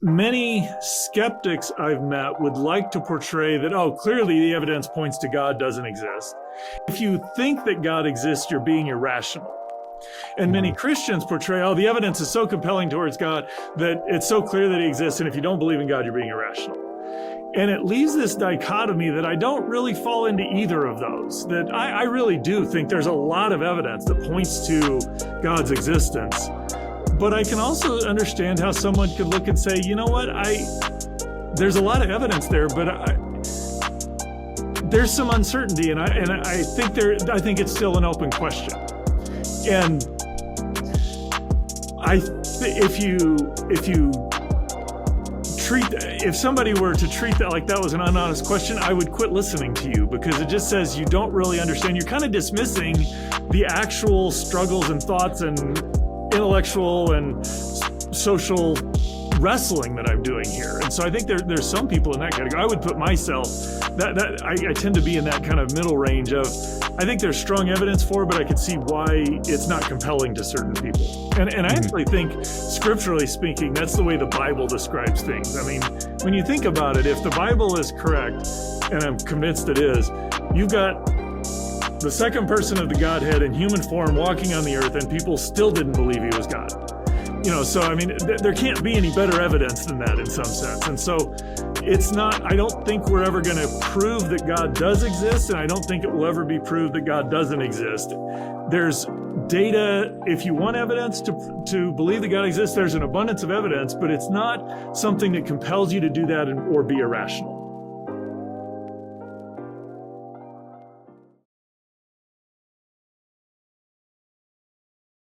Many skeptics I've met would like to portray that, oh, clearly the evidence points to God doesn't exist. If you think that God exists, you're being irrational. And many Christians portray, oh, the evidence is so compelling towards God that it's so clear that he exists, and if you don't believe in God, you're being irrational. And it leaves this dichotomy that I don't really fall into either of those, that I really do think there's a lot of evidence that points to God's existence. But I can also understand how someone could look and say, you know what, there's a lot of evidence there, but there's some uncertainty, and I think it's still an open question. And if somebody were to treat that like that was an unhonest question, I would quit listening to you, because it just says you don't really understand. You're kind of dismissing the actual struggles and thoughts and intellectual and social wrestling that I'm doing here. And so I think there's some people in that category. I would put myself, I tend to be in that kind of middle range of, I think there's strong evidence for it, but I could see why it's not compelling to certain people. And I actually think, scripturally speaking, that's the way the Bible describes things. I mean, when you think about it, if the Bible is correct, and I'm convinced it is, you've got the second person of the Godhead in human form walking on the earth, and people still didn't believe he was God. So I mean, there can't be any better evidence than that in some sense. And so it's not, I don't think we're ever going to prove that God does exist, and I don't think it will ever be proved that God doesn't exist. There's data, if you want evidence to believe that God exists, there's an abundance of evidence, but it's not something that compels you to do that or be irrational.